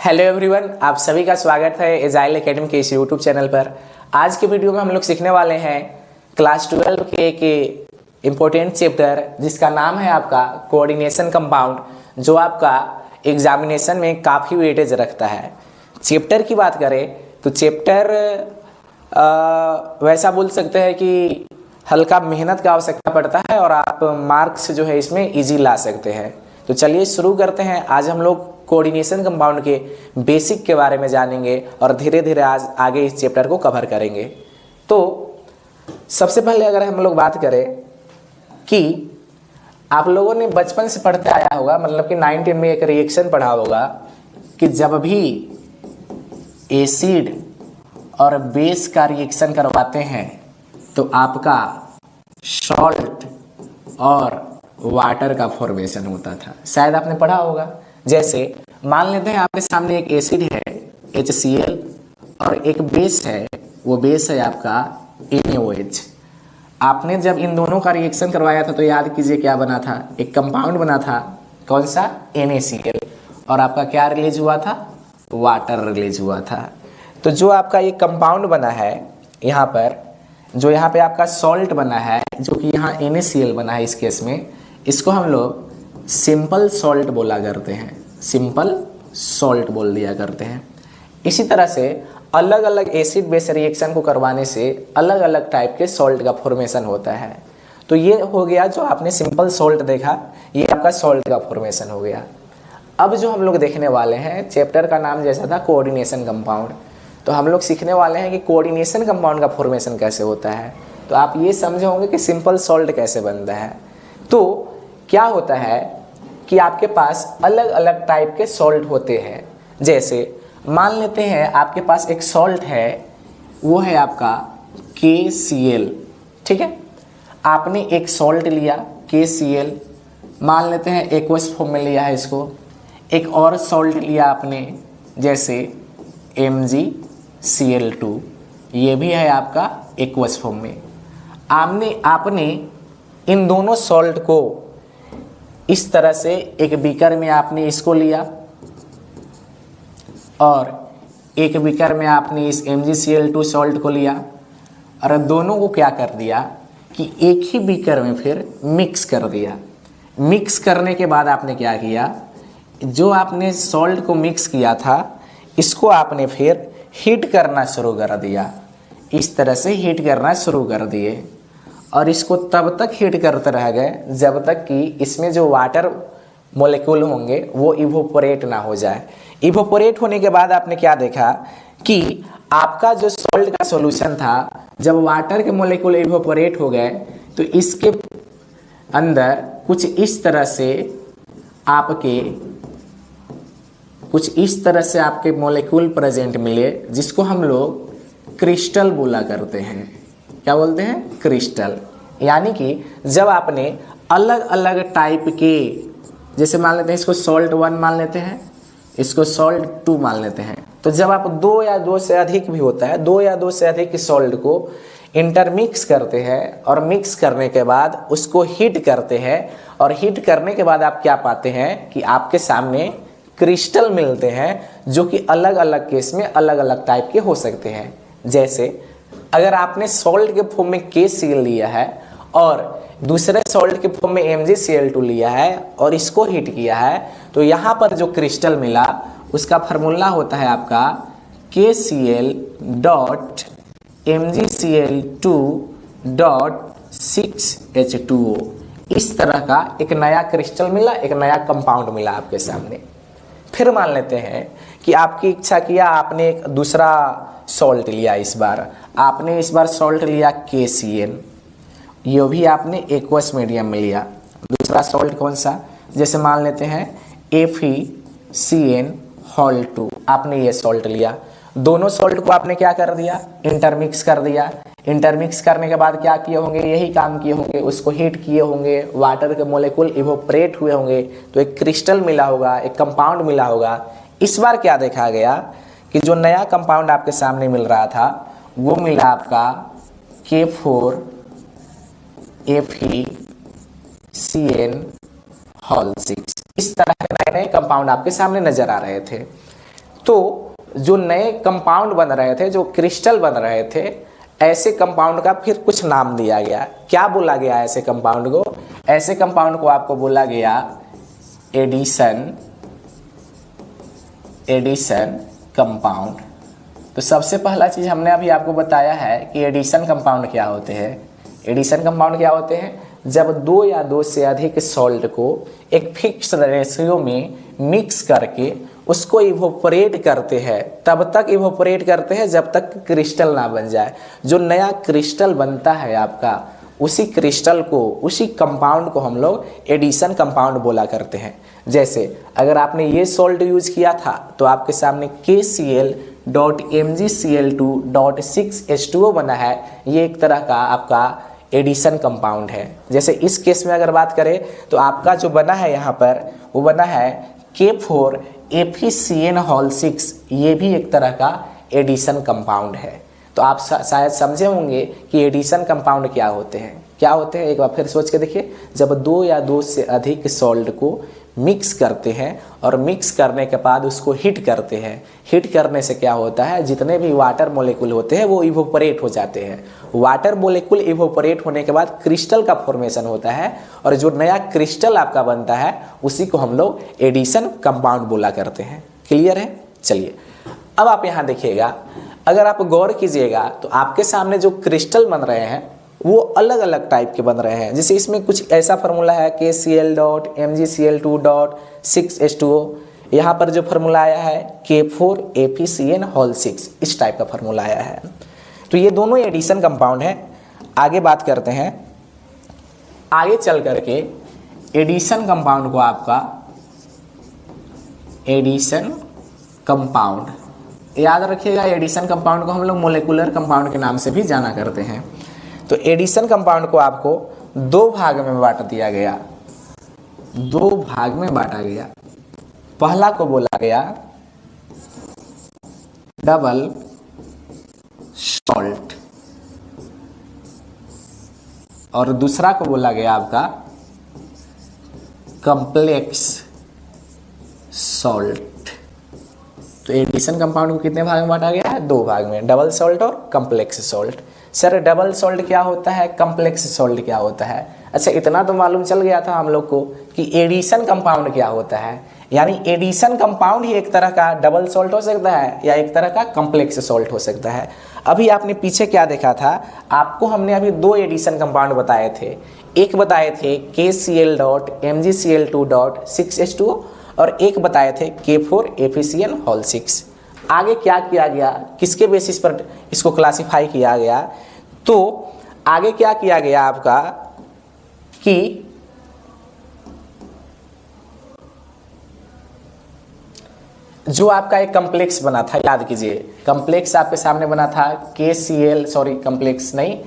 Hello everyone, आप सभी का स्वागत है एजाइल एकेडमी के इस यूट्यूब चैनल पर। आज के वीडियो में हम लोग सीखने वाले हैं क्लास 12 के इम्पोर्टेंट चैप्टर जिसका नाम है आपका कोऑर्डिनेशन कंपाउंड, जो आपका एग्जामिनेशन में काफ़ी वेटेज रखता है। चैप्टर की बात करें तो चैप्टर वैसा बोल सकते हैं कि हल्का मेहनत का आवश्यकता पड़ता है और आप मार्क्स जो है इसमें ईजी ला सकते हैं। तो चलिए शुरू करते हैं। आज हम लोग कोऑर्डिनेशन कंपाउंड के बेसिक के बारे में जानेंगे और धीरे धीरे आज आगे इस चैप्टर को कवर करेंगे। तो सबसे पहले अगर हम लोग बात करें कि आप लोगों ने बचपन से पढ़ते आया होगा, मतलब कि 9th में एक रिएक्शन पढ़ा होगा कि जब भी एसिड और बेस का रिएक्शन करवाते हैं तो आपका सॉल्ट और वाटर का फॉर्मेशन होता था। शायद आपने पढ़ा होगा। जैसे मान लेते हैं आपके सामने एक एसिड है HCl और एक बेस है, वो बेस है आपका NaOH। आपने जब इन दोनों का रिएक्शन करवाया था तो याद कीजिए क्या बना था, एक कंपाउंड बना था। कौन सा? NaCl। और आपका क्या रिलीज हुआ था? वाटर रिलीज हुआ था। तो जो आपका ये कंपाउंड बना है यहाँ पर, जो यहाँ पे आपका सॉल्ट बना है, जो कि यहाँ NaCl बना है, इस केस में इसको हम लोग सिंपल सॉल्ट बोला करते हैं, सिंपल सॉल्ट बोल दिया करते हैं। इसी तरह से अलग अलग एसिड बेस रिएक्शन को करवाने से अलग अलग टाइप के सॉल्ट का फॉर्मेशन होता है। तो ये हो गया जो आपने सिंपल सॉल्ट देखा, ये आपका सॉल्ट का फॉर्मेशन हो गया। अब जो हम लोग देखने वाले हैं, चैप्टर का नाम जैसा था कोऑर्डिनेशन कंपाउंड, तो हम लोग सीखने वाले हैं कि कोऑर्डिनेशन कंपाउंड का फॉर्मेशन कैसे होता है। तो आप ये समझे होंगे कि सिंपल सॉल्ट कैसे बनता है। तो क्या होता है कि आपके पास अलग अलग टाइप के सॉल्ट होते हैं। जैसे मान लेते हैं आपके पास एक सॉल्ट है, वो है आपका KCl। ठीक है, आपने एक सॉल्ट लिया KCl, मान लेते हैं एक्वस फॉर्म में लिया है इसको। एक और सॉल्ट लिया आपने जैसे MgCl2, ये भी है आपका एक्वस फॉर्म में। आपने इन दोनों सॉल्ट को इस तरह से एक बीकर में आपने इसको लिया और एक बीकर में आपने इस MgCl2 सॉल्ट को लिया और दोनों को क्या कर दिया कि एक ही बीकर में फिर मिक्स कर दिया। मिक्स करने के बाद आपने क्या किया, जो आपने सॉल्ट को मिक्स किया था इसको आपने फिर हीट करना शुरू कर दिया। इस तरह से हीट करना शुरू कर दिए और इसको तब तक हीट करते रह गए जब तक कि इसमें जो वाटर मॉलिक्यूल होंगे वो इवोपोरेट ना हो जाए। इवोपोरेट होने के बाद आपने क्या देखा कि आपका जो सॉल्ट का सॉल्यूशन था, जब वाटर के मॉलिक्यूल इवोपोरेट हो गए तो इसके अंदर कुछ इस तरह से आपके मॉलिक्यूल प्रेजेंट मिले, जिसको हम लोग क्रिस्टल बोला करते हैं। क्या बोलते हैं? क्रिस्टल। यानी कि जब आपने अलग अलग टाइप के, जैसे मान लेते हैं इसको सॉल्ट 1 मान लेते हैं, इसको सॉल्ट 2 मान लेते हैं, तो जब आप 2 या 2 से अधिक भी होता है, 2 या 2 से अधिक सॉल्ट को इंटरमिक्स करते हैं और मिक्स करने के बाद उसको हीट करते हैं और हीट करने के बाद आप क्या पाते हैं कि आपके सामने क्रिस्टल मिलते हैं, जो कि अलग अलग केस में अलग अलग टाइप के हो सकते हैं। जैसे अगर आपने सॉल्ट के फॉर्म में KCl लिया है और दूसरे सॉल्ट के फॉर्म में MgCl2 लिया है और इसको हीट किया है, तो यहाँ पर जो क्रिस्टल मिला उसका फार्मूला होता है आपका KCl.MgCl2.6H2O। इस तरह का एक नया क्रिस्टल मिला, एक नया कंपाउंड मिला आपके सामने। फिर मान लेते हैं कि आपकी इच्छा किया, आपने एक दूसरा सॉल्ट लिया। इस बार सॉल्ट लिया KCl, ये भी आपने एक्वस मीडियम में लिया। दूसरा सॉल्ट कौन सा? जैसे मान लेते हैं FeCN2, आपने ये सॉल्ट लिया। दोनों सॉल्ट को आपने क्या कर दिया? इंटरमिक्स कर दिया। इंटरमिक्स करने के बाद क्या किए होंगे? यही काम किए होंगे, उसको हीट किए होंगे, वाटर के मॉलिक्यूल इवोपरेट हुए होंगे, तो एक क्रिस्टल मिला होगा, एक कंपाउंड मिला होगा। इस बार क्या देखा गया कि जो नया कंपाउंड आपके सामने मिल रहा था वो मिला आपका K4FeCN6। इस तरह के नए नए कंपाउंड आपके सामने नजर आ रहे थे। तो जो नए कंपाउंड बन रहे थे, जो क्रिस्टल बन रहे थे, ऐसे कंपाउंड का फिर कुछ नाम दिया गया। क्या बोला गया ऐसे कंपाउंड को? ऐसे कंपाउंड को आपको बोला गया एडिशन कंपाउंड। तो सबसे पहला चीज हमने अभी आपको बताया है कि एडिशन कंपाउंड क्या होते हैं। एडिशन कंपाउंड क्या होते हैं? जब दो या दो से अधिक सॉल्ट को एक फिक्स रेशियो में मिक्स करके उसको इवोपरेट करते हैं, तब तक इवोपरेट करते हैं जब तक क्रिस्टल ना बन जाए। जो नया क्रिस्टल बनता है आपका, उसी क्रिस्टल को, उसी कंपाउंड को हम लोग एडिशन कंपाउंड बोला करते हैं। जैसे अगर आपने ये सॉल्ट यूज किया था तो आपके सामने KCl.MgCl2.6H2O बना है, ये एक तरह का आपका एडिशन कंपाउंड है। जैसे इस केस में अगर बात करें तो आपका जो बना है यहाँ पर, वो बना है K4FeCN6, ये भी एक तरह का एडिशन कंपाउंड है। तो आप शायद समझे होंगे कि एडिशन कंपाउंड क्या होते हैं। क्या होते हैं एक बार फिर सोच के देखिए। जब दो या दो से अधिक सॉल्ट को मिक्स करते हैं और मिक्स करने के बाद उसको हीट करते हैं, हीट करने से क्या होता है, जितने भी वाटर मोलिक्यूल होते हैं वो इवोपरेट हो जाते हैं। वाटर मोलिक्यूल इवोपरेट होने के बाद क्रिस्टल का फॉर्मेशन होता है, और जो नया क्रिस्टल आपका बनता है उसी को हम लोग एडिशन कंपाउंड बोला करते हैं। क्लियर है? चलिए अब आप यहाँ देखिएगा, अगर आप गौर कीजिएगा तो आपके सामने जो क्रिस्टल बन रहे हैं वो अलग अलग टाइप के बन रहे हैं। जैसे इसमें कुछ ऐसा फार्मूला है KCl.MgCl2.6H2O, यहाँ पर जो फार्मूला आया है K4FeCN6, इस टाइप का फार्मूला आया है। तो ये दोनों एडिशन कंपाउंड है। आगे बात करते हैं, आगे चल करके एडिशन कंपाउंड को, आपका एडिशन कंपाउंड याद रखिएगा। एडिशन कंपाउंड को हम लोग मोलेकुलर कंपाउंड के नाम से भी जाना करते हैं। तो एडिशन कंपाउंड को आपको दो भाग में बांट दिया गया, दो भाग में बांटा गया। पहला को बोला गया डबल सॉल्ट और दूसरा को बोला गया आपका कॉम्प्लेक्स सॉल्ट। तो एडिशन कंपाउंड को कितने भाग में बांटा गया है? दो भाग में, डबल सॉल्ट और complex salt. Sir double salt क्या होता है, कॉम्प्लेक्स सॉल्ट क्या होता है? अच्छा इतना तो मालूम चल गया था हम लोग को कि एडिशन कंपाउंड क्या होता है। यानी एडिशन कंपाउंड ही एक तरह का डबल सॉल्ट हो सकता है या एक तरह का कॉम्प्लेक्स सॉल्ट हो सकता है। अभी आपने पीछे क्या देखा था, आपको हमने अभी दो एडिशन कंपाउंड बताए थे। एक बताए थे KCl.MgCl2.6H2O और एक बताए थे K4FeCN6। आगे क्या किया गया, किसके बेसिस पर इसको क्लासिफाई किया गया? तो आगे क्या किया गया आपका कि जो आपका एक कॉम्प्लेक्स बना था, याद कीजिए कॉम्प्लेक्स आपके सामने बना था कॉम्प्लेक्स नहीं,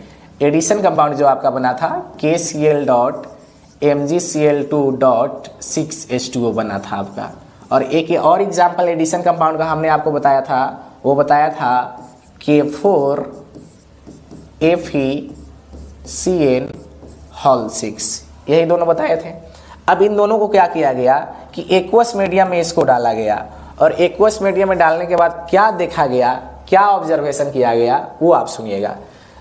एडिशन कंपाउंड जो आपका बना था KCl.MgCl2.6H2O बना था आपका। और एक और एग्जाम्पल एडिशन कंपाउंड का हमने आपको बताया था, वो बताया था K4FeCN6, यही दोनों बताए थे। अब इन दोनों को क्या किया गया कि एक्वस मीडियम में इसको डाला गया, और एक्वस मीडियम में डालने के बाद क्या देखा गया, क्या ऑब्जर्वेशन किया गया, वो आप सुनिएगा।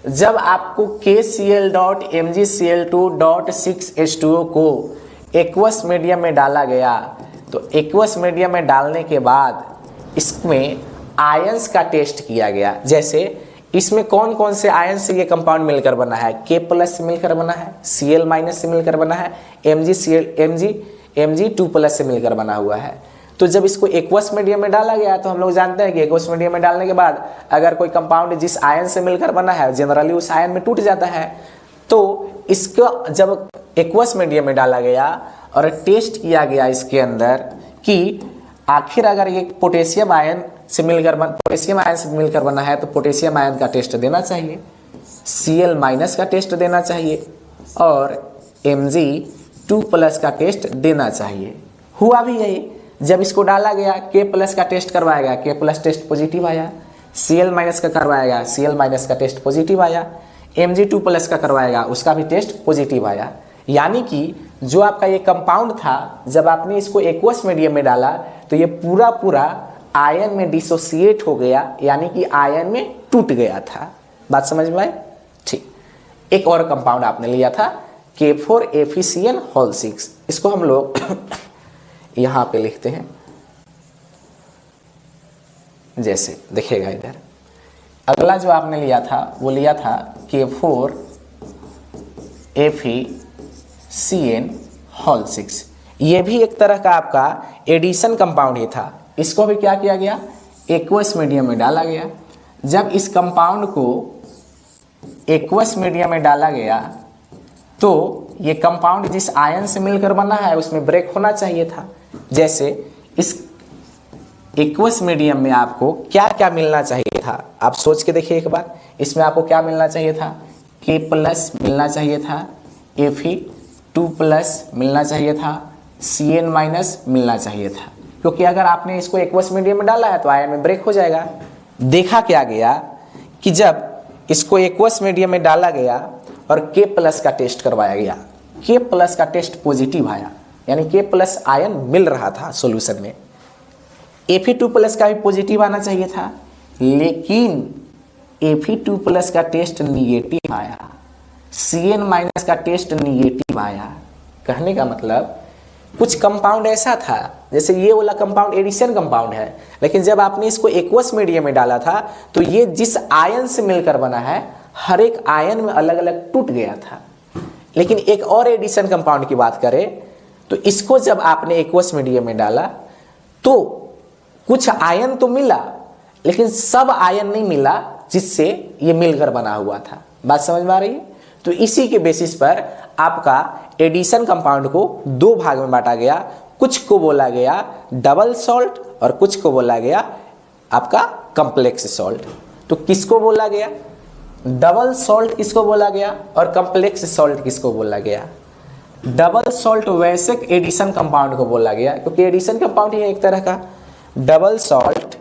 जब आपको KCl.MgCl2.6H2O को एक्वस मीडियम में डाला गया, तो एक्वस मीडियम में डालने के बाद इसमें आयंस का टेस्ट किया गया। जैसे इसमें कौन कौन से आयन से ये कंपाउंड मिलकर बना है, K+ से मिलकर बना है, Cl- से मिलकर बना है, Mg2+ से मिलकर बना हुआ है। तो जब इसको एक्वस मीडियम में डाला गया तो हम लोग जानते हैं कि एक्वस मीडियम में डालने के बाद अगर कोई कंपाउंड जिस आयन से मिलकर बना है जनरली उस आयन में टूट जाता है। तो इसको जब एक्वस मीडियम में डाला गया और टेस्ट किया गया इसके अंदर कि आखिर अगर ये पोटेशियम आयन से मिलकर बना है तो पोटेशियम आयन का टेस्ट देना चाहिए, Cl- का टेस्ट देना चाहिए और Mg2+ का टेस्ट देना चाहिए। हुआ भी यही, जब इसको डाला गया K+ का टेस्ट करवाएगा, K+ टेस्ट पॉजिटिव आया, Cl- का करवाएगा, Cl- का टेस्ट पॉजिटिव आया, Mg2+ का करवाएगा, उसका भी टेस्ट पॉजिटिव आया। यानी कि जो आपका ये कंपाउंड था, जब आपने इसको एक्वस मीडियम में डाला तो ये पूरा आयन में डिसोसिएट हो गया, यानी कि आयन में टूट गया था। बात समझ में आई? ठीक। एक और कंपाउंड आपने लिया था K4FeCN6, इसको हम लोग यहां पे लिखते हैं, जैसे देखिएगा इधर। अगला जो आपने लिया था वो लिया था K4FeCN6, ये भी एक तरह का आपका एडिशन कंपाउंड ही था। इसको भी क्या किया गया, एक्वस मीडियम में डाला गया। जब इस कंपाउंड को एक्वस मीडियम में डाला गया तो ये कंपाउंड जिस आयन से मिलकर बना है उसमें ब्रेक होना चाहिए था। जैसे इस एक्वस मीडियम में आपको क्या क्या मिलना चाहिए था, आप सोच के देखिए एक बार। इसमें आपको क्या मिलना चाहिए था, K+ मिलना चाहिए था, Fe2+ मिलना चाहिए था, Cn- मिलना चाहिए था, क्योंकि अगर आपने इसको एक्वस मीडियम में डाला है तो आयन में ब्रेक हो जाएगा। देखा क्या गया कि जब इसको एक्वस मीडियम में डाला गया और K+ का टेस्ट करवाया गया, K+ का टेस्ट पॉजिटिव आया, यानी K+ आयन मिल रहा था सॉल्यूशन में। Fe2+ का भी पॉजिटिव आना चाहिए था, लेकिन Fe2+ का टेस्ट निगेटिव आया, Cn- का टेस्ट निगेटिव आया। कहने का मतलब कुछ कंपाउंड ऐसा था, जैसे ये वाला कंपाउंड एडिशन कंपाउंड है, लेकिन जब आपने इसको एक्वस मीडियम में डाला था तो ये जिस आयन से मिलकर बना है हर एक आयन में अलग अलग टूट गया था। लेकिन एक और एडिशन कंपाउंड की बात करें तो इसको जब आपने एक्वस मीडियम में डाला तो कुछ आयन तो मिला, लेकिन सब आयन नहीं मिला जिससे ये मिलकर बना हुआ था। बात समझ में आ रही है? तो इसी के बेसिस पर आपका एडिशन कंपाउंड को दो भाग में बांटा गया। कुछ को बोला गया डबल सॉल्ट और कुछ को बोला गया आपका कॉम्प्लेक्स सॉल्ट। तो किसको बोला गया डबल सॉल्ट, किसको बोला गया, और कॉम्प्लेक्स सॉल्ट किसको बोला गया? डबल सॉल्ट वैसे एडिशन कंपाउंड को बोला गया, क्योंकि एडिशन कंपाउंड ही है एक तरह का। डबल सॉल्ट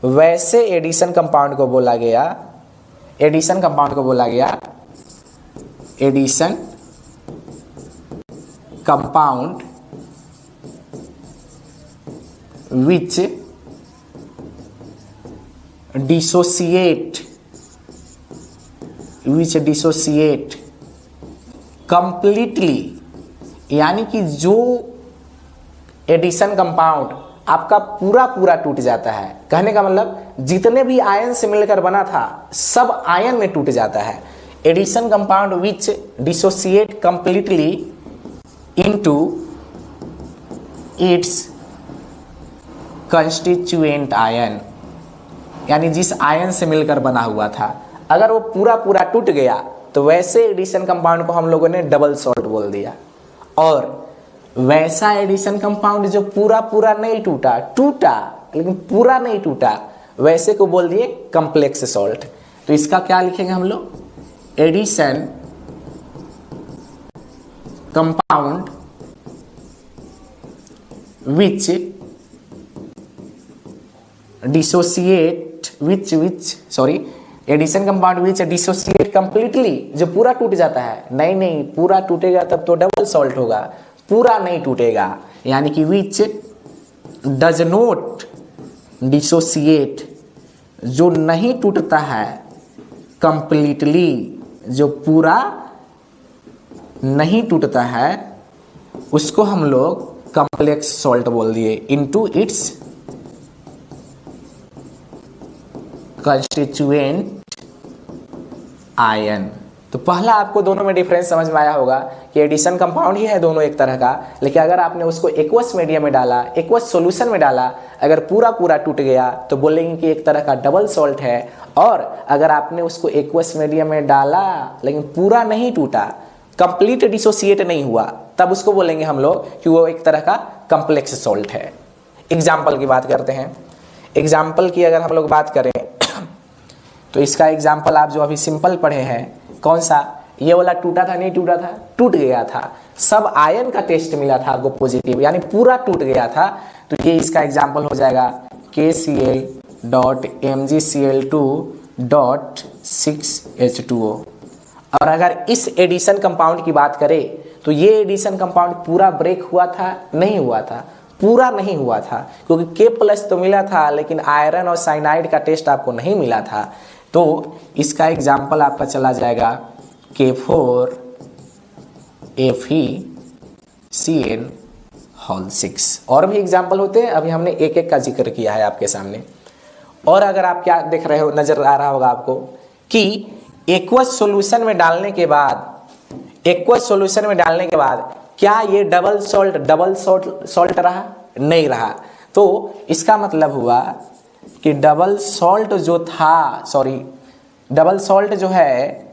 वैसे एडिशन कंपाउंड को बोला गया, एडिशन कंपाउंड को बोला गया addition compound which dissociate completely, यानी कि जो एडिशन कंपाउंड आपका पूरा पूरा टूट जाता है। कहने का मतलब जितने भी आयन से मिलकर बना था सब आयन में टूट जाता है। Addition compound which dissociate completely into its constituent ion, यानी जिस आयन से मिलकर बना हुआ था अगर वो पूरा पूरा टूट गया तो वैसे एडिशन कंपाउंड को हम लोगों ने डबल सॉल्ट बोल दिया। और वैसा एडिशन कंपाउंड जो पूरा पूरा नहीं टूटा, टूटा लेकिन पूरा नहीं टूटा, वैसे को बोल दिए कॉम्प्लेक्स सॉल्ट। तो इसका क्या लिखेंगे हम लोग, addition compound which addition compound which dissociate completely, जो पूरा टूट जाता है। नहीं, पूरा टूटेगा तब तो डबल सॉल्ट होगा, पूरा नहीं टूटेगा, यानी कि विच डज नॉट डिसोसिएट, जो नहीं टूटता है, कंप्लीटली, जो पूरा नहीं टूटता है, उसको हम लोग कॉम्प्लेक्स सॉल्ट बोल दिए इनटू इट्स कंस्टिट्यूएंट आयन। तो पहला आपको दोनों में डिफरेंस समझ में आया होगा कि एडिशन कंपाउंड ही है दोनों एक तरह का, लेकिन अगर आपने उसको एक्वस मीडियम में डाला, एक्वस सॉल्यूशन में डाला, अगर पूरा पूरा टूट गया तो बोलेंगे कि एक तरह का डबल सॉल्ट है। और अगर आपने उसको एक्वस मीडियम में डाला लेकिन पूरा नहीं टूटा, कंप्लीट डिसोसिएट नहीं हुआ, तब उसको बोलेंगे हम लोग कि वो एक तरह का कॉम्प्लेक्स सॉल्ट है। एग्जाम्पल की बात करते हैं। एग्जाम्पल की अगर हम लोग बात करें तो इसका एग्जाम्पल आप जो अभी सिंपल पढ़े हैं, कौन सा, ये वाला टूटा था नहीं टूटा था, टूट गया था, सब आयन का टेस्ट मिला था आपको पॉजिटिव, यानी पूरा टूट गया था। तो ये इसका एग्जाम्पल हो जाएगा KCl.MgCl2.6H2O। और अगर इस एडिशन कंपाउंड की बात करें तो ये एडिशन कंपाउंड पूरा ब्रेक हुआ था नहीं हुआ था, पूरा नहीं हुआ था, क्योंकि के प्लस तो मिला था लेकिन आयरन और साइनाइड का टेस्ट आपको नहीं मिला था। तो इसका एग्जाम्पल आपका चला जाएगा K4 FeCN6। और भी एग्जाम्पल होते हैं, अभी हमने एक एक का जिक्र किया है आपके सामने। और अगर आप क्या देख रहे हो, नजर आ रहा होगा आपको कि एक्वस सॉल्यूशन में डालने के बाद क्या ये डबल सॉल्ट रहा? नहीं रहा। तो इसका मतलब हुआ कि डबल सॉल्ट जो है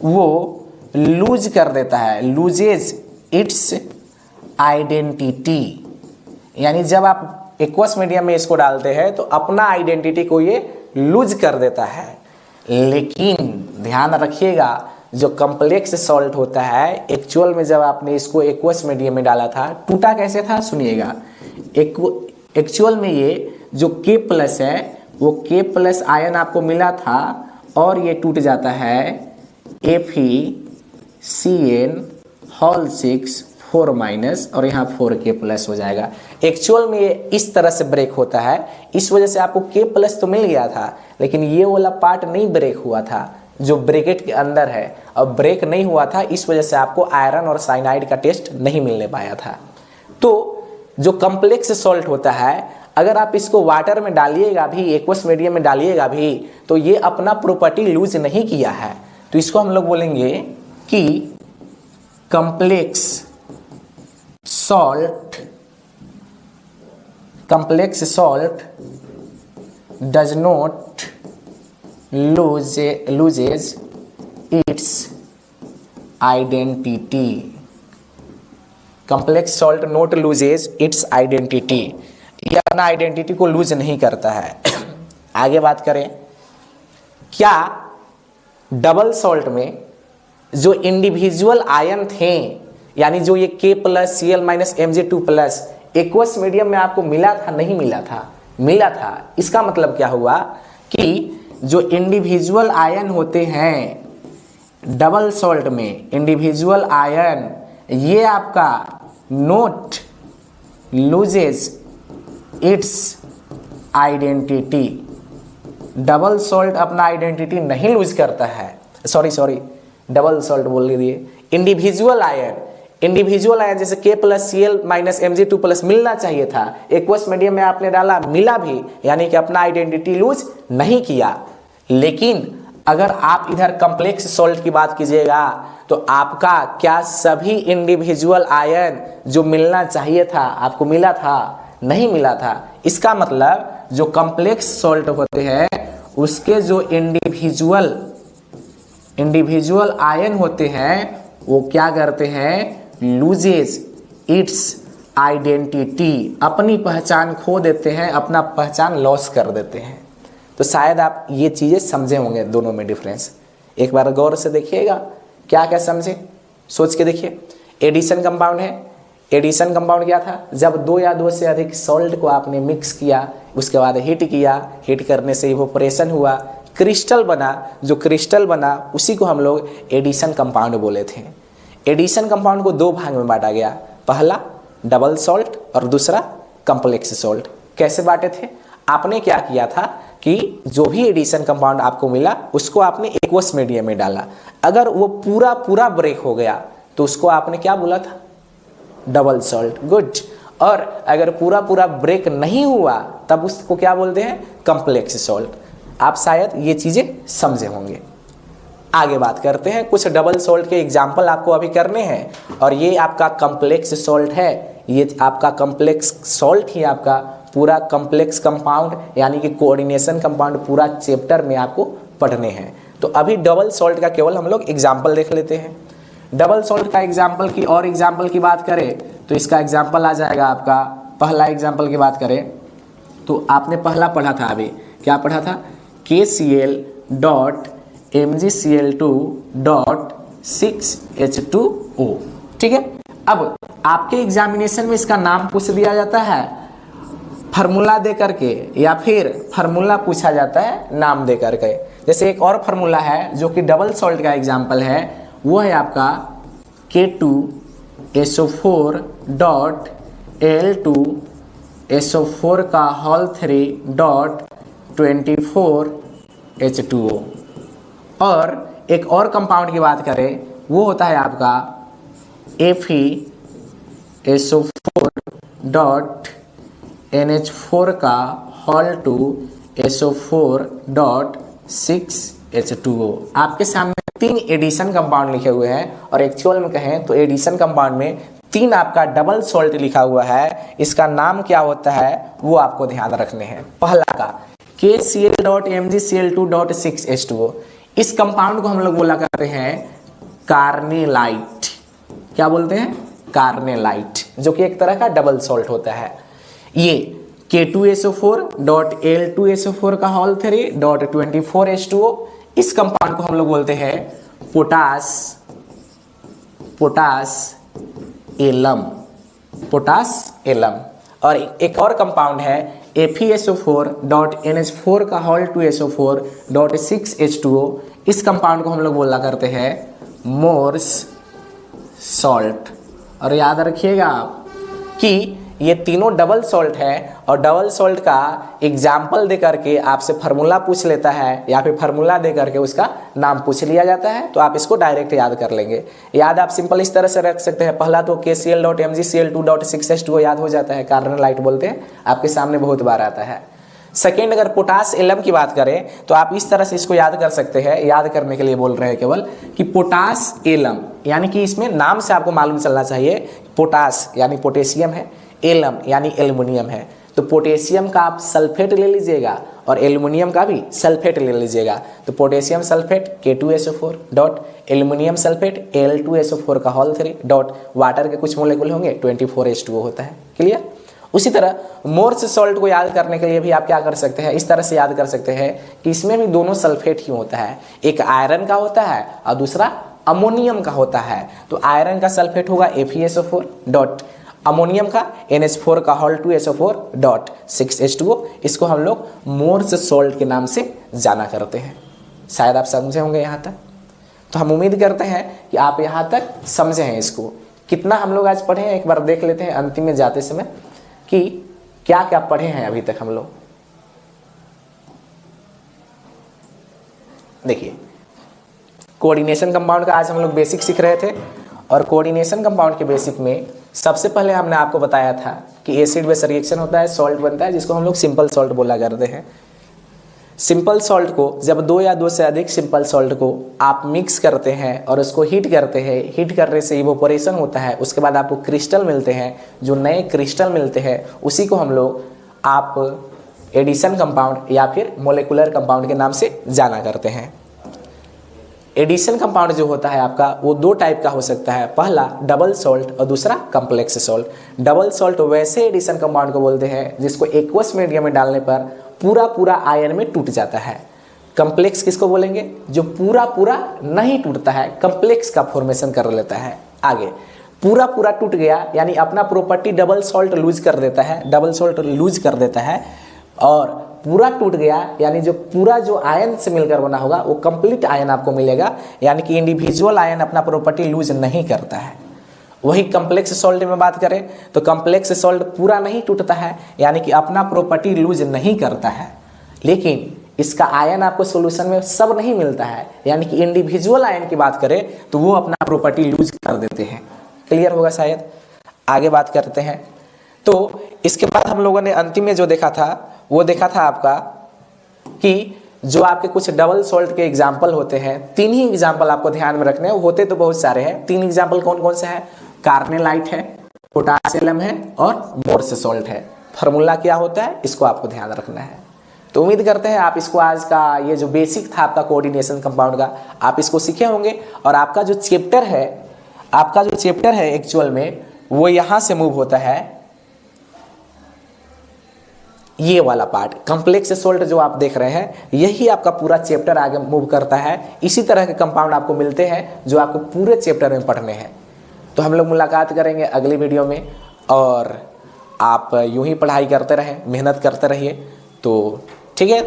वो लूज कर देता है, लूजेज इट्स आइडेंटिटी। यानी जब आप एक्वस मीडियम में इसको डालते हैं तो अपना आइडेंटिटी को ये लूज कर देता है। लेकिन ध्यान रखिएगा, जो कम्प्लेक्स सॉल्ट होता है, एक्चुअल में जब आपने इसको एक्वस मीडियम में डाला था, टूटा कैसे था सुनिएगा। एक्चुअल में ये जो K प्लस है वो K प्लस आयन आपको मिला था और ये टूट जाता है FeCN6 4 माइनस और यहाँ 4K प्लस हो जाएगा। एक्चुअल में ये इस तरह से ब्रेक होता है, इस वजह से आपको K प्लस तो मिल गया था लेकिन ये वाला पार्ट नहीं ब्रेक हुआ था जो ब्रैकेट के अंदर है। अब ब्रेक नहीं हुआ था, इस वजह से आपको आयरन और साइनाइड का टेस्ट नहीं मिलने पाया था। तो जो कम्प्लेक्स सॉल्ट होता है, अगर आप इसको वाटर में डालिएगा भी, एक्वस मीडियम में डालिएगा भी, तो ये अपना प्रॉपर्टी लूज नहीं किया है। तो इसको हम लोग बोलेंगे कि complex salt does not loses its identity। Complex salt not loses it's identity, ये अपना आइडेंटिटी को लूज नहीं करता है। आगे बात करें, क्या डबल सॉल्ट में जो इंडिविजुअल आयन थे, यानी जो ये K plus Cl minus Mg2 plus aqueous medium में आपको मिला था? नहीं मिला था, मिला था। इसका मतलब क्या हुआ कि जो इंडिविजुअल आयन होते हैं डबल सॉल्ट में, इंडिविजुअल आयन, ये आपका note loses it's identity. Double salt अपना आइडेंटिटी नहीं लूज करता है, सॉरी डबल सॉल्ट बोल दिए। इंडिविजुअल आयन जैसे K plus Cl minus Mg2 plus मिलना चाहिए था, एक्वस मीडियम में आपने डाला, मिला भी, यानी कि अपना आइडेंटिटी लूज नहीं किया। लेकिन अगर आप इधर कम्प्लेक्स सॉल्ट की बात कीजिएगा तो आपका क्या सभी इंडिविजुअल आयन जो मिलना चाहिए था आपको मिला था? नहीं मिला था। इसका मतलब जो कम्प्लेक्स सॉल्ट होते हैं उसके जो इंडिविजुअल आयन होते हैं वो क्या करते हैं? लूजेस इट्स आइडेंटिटी, अपनी पहचान खो देते हैं, अपना पहचान लॉस कर देते हैं। तो शायद आप ये चीज़ें समझे होंगे दोनों में डिफरेंस। एक बार गौर से देखिएगा, क्या क्या समझे, सोच के देखिए। एडिशन कंपाउंड है, एडिशन कंपाउंड क्या था? जब दो या दो से अधिक सॉल्ट को आपने मिक्स किया, उसके बाद हीट किया, हीट करने से इवोपरेशन हुआ, क्रिस्टल बना, जो क्रिस्टल बना उसी को हम लोग एडिशन कंपाउंड बोले थे। एडिशन कंपाउंड को दो भाग में बांटा गया, पहला डबल सॉल्ट और दूसरा कम्प्लेक्स सॉल्ट। कैसे बांटे थे? आपने क्या किया था कि जो भी एडिशन कंपाउंड आपको मिला उसको आपने एक्वस मीडियम में डाला। अगर वो पूरा ब्रेक हो गया तो उसको आपने क्या बोला था? Double salt. गुड। और अगर पूरा ब्रेक नहीं हुआ तब उसको क्या बोलते हैं? Complex salt. आप शायद ये चीजें समझे होंगे। आगे बात करते हैं, कुछ डबल सॉल्ट के एग्जाम्पल आपको अभी करने हैं। और ये आपका कम्प्लेक्स सॉल्ट है, ये आपका कम्प्लेक्स सॉल्ट ही आपका पूरा कम्प्लेक्स कंपाउंड यानी कि कोऑर्डिनेशन कंपाउंड पूरा चैप्टर में आपको पढ़ने हैं। तो अभी डबल सॉल्ट का केवल हम लोग एग्जाम्पल देख लेते हैं। डबल सॉल्ट का एग्जाम्पल की और एग्जाम्पल की बात करें तो इसका एग्जाम्पल आ जाएगा आपका, पहला एग्जाम्पल की बात करें तो आपने पहला पढ़ा था, अभी क्या पढ़ा था? KCl.Mgcl2.6H2O। ठीक है। अब आपके एग्जामिनेशन में इसका नाम पूछ दिया जाता है फार्मूला दे करके, या फिर फार्मूला पूछा जाता है नाम दे करके। जैसे एक और फार्मूला है जो कि डबल सॉल्ट का एग्जाम्पल है, वो है आपका K2SO4 Al2SO4 का होल 3.24H2O। और एक और कंपाउंड की बात करें, वो होता है आपका FeSO4.NH4 का होल 2SO4.6H2O। आपके सामने 3 एडिशन कंपाउंड लिखे हुए हैं, और एक्चुअल में कहें तो एडिशन कंपाउंड में 3 आपका डबल सॉल्ट लिखा हुआ है। इसका नाम क्या होता है वो आपको ध्यान रखने हैं। पहला का KCl.MgCl2.6H2O, इस कंपाउंड को हम लोग बोला करते हैं कार्नेलाइट। क्या बोलते हैं? कार्नेलाइट, जो कि एक तरह का डबल सॉल्ट होता है। ये K2SO4.Al2SO4 का होल 3.24H2O, इस कंपाउंड को हम लोग बोलते हैं पोटास एलम। और एक और कंपाउंड है FeSO4.NH4 का होल 2SO4.6H2O, इस कंपाउंड को हम लोग बोला करते हैं मोर्स सॉल्ट। और याद रखिएगा आप कि ये तीनों डबल सॉल्ट है, और डबल सॉल्ट का एग्जाम्पल दे करके आपसे फार्मूला पूछ लेता है, या फिर फार्मूला दे करके उसका नाम पूछ लिया जाता है, तो आप इसको डायरेक्ट याद कर लेंगे। याद आप सिंपल इस तरह से रख सकते हैं। पहला तो KCl.MgCl2.6H2O याद हो जाता है, कार्नेलाइट बोलते हैं, आपके सामने बहुत बार आता है। सेकेंड, अगर पोटास एलम की बात करें तो आप इस तरह से इसको याद कर सकते हैं। याद करने के लिए बोल रहे हैं केवल कि पोटास एलम, यानी कि इसमें नाम से आपको मालूम चलना चाहिए, पोटास यानी पोटेशियम है, एलम यानी एल्युमिनियम है। तो पोटेशियम का आप सल्फेट ले लीजिएगा और एल्युमिनियम का भी सल्फेट ले लीजिएगा। तो potassium sulphate K2SO4 dot aluminium sulphate Al2SO4 का होल 3 डॉट वाटर के कुछ मोलेकुल होंगे 24H2O होता है। क्लियर? उसी तरह मोर्स सॉल्ट को याद करने के लिए भी आप क्या कर सकते हैं, इस तरह से याद कर सकते हैं कि इसमें भी दोनों सल्फेट ही होता है। एक आयरन का होता है और दूसरा अमोनियम का होता है। तो आयरन का सल्फेट होगा FeSO4 डॉट, अमोनियम का NH4 का होल 2SO4.6H2O। इसको हम लोग मोर्स सॉल्ट के नाम से जाना करते हैं। शायद आप समझे होंगे यहाँ तक। तो हम उम्मीद करते हैं कि आप यहाँ तक समझे हैं। इसको कितना हम लोग आज पढ़े हैं, एक बार देख लेते हैं अंतिम में जाते समय कि क्या क्या पढ़े हैं अभी तक हम लोग। देखिए, कोऑर्डिनेशन कंपाउंड का आज हम लोग बेसिक सीख रहे थे, और कोऑर्डिनेशन कंपाउंड के बेसिक में सबसे पहले हमने आपको बताया था कि एसिड बेस रिएक्शन होता है, सॉल्ट बनता है, जिसको हम लोग सिंपल सॉल्ट बोला करते हैं। सिंपल सॉल्ट को जब 2 या 2 से अधिक सिंपल सॉल्ट को आप मिक्स करते हैं और उसको हीट करते हैं, हीट करने से इवोपोरेशन होता है, उसके बाद आपको क्रिस्टल मिलते हैं। जो नए क्रिस्टल मिलते हैं उसी को हम लोग आप एडिशन कंपाउंड या फिर मोलेकुलर कंपाउंड के नाम से जाना करते हैं। एडिशन कंपाउंड जो होता है आपका, वो 2 टाइप का हो सकता है। पहला डबल सॉल्ट और दूसरा कम्प्लेक्स सॉल्ट। डबल सॉल्ट वैसे एडिशन कंपाउंड को बोलते हैं जिसको एक्वस मीडियम में डालने पर पूरा आयन में टूट जाता है। कम्प्लेक्स किसको बोलेंगे? जो पूरा नहीं टूटता है, कम्प्लेक्स का फॉर्मेशन कर लेता है। आगे पूरा टूट गया यानी अपना प्रॉपर्टी डबल सॉल्ट लूज कर देता है, डबल सॉल्ट लूज कर देता है। और पूरा टूट गया यानी जो आयन से मिलकर बना होगा वो कंप्लीट आयन आपको मिलेगा, यानी कि इंडिविजुअल आयन अपना प्रॉपर्टी लूज नहीं करता है। वही कम्प्लेक्स सॉल्ट में बात करें तो कम्प्लेक्स सॉल्ट पूरा नहीं टूटता है, यानी कि अपना प्रॉपर्टी लूज नहीं करता है, लेकिन इसका आयन आपको सॉल्यूशन में सब नहीं मिलता है, यानी कि इंडिविजुअल आयन की बात करें तो वो अपना प्रॉपर्टी लूज कर देते हैं। क्लियर होगा शायद। आगे बात करते हैं। तो इसके बाद हम लोगों ने अंतिम में जो देखा था वो देखा था आपका कि जो आपके कुछ डबल सॉल्ट के एग्जाम्पल होते हैं, 3 ही एग्जाम्पल आपको ध्यान में रखने हैं। होते तो बहुत सारे हैं, 3 एग्जाम्पल कौन कौन से हैं? कार्नेलाइट है, पोटासियम है और मोर्स सॉल्ट है। फार्मूला क्या होता है इसको आपको ध्यान रखना है। तो उम्मीद करते हैं आप इसको आज का ये जो बेसिक था आपका कोऑर्डिनेशन कंपाउंड का, आप इसको सीखे होंगे। और आपका जो चैप्टर है एक्चुअल में वो यहाँ से मूव होता है, ये वाला पार्ट कम्प्लेक्स सॉल्ट जो आप देख रहे हैं, यही आपका पूरा चैप्टर आगे मूव करता है। इसी तरह के कंपाउंड आपको मिलते हैं जो आपको पूरे चैप्टर में पढ़ने हैं। तो हम लोग मुलाकात करेंगे अगली वीडियो में, और आप यूं ही पढ़ाई करते रहें, मेहनत करते रहिए। तो ठीक है,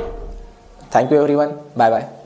thank you everyone, bye bye.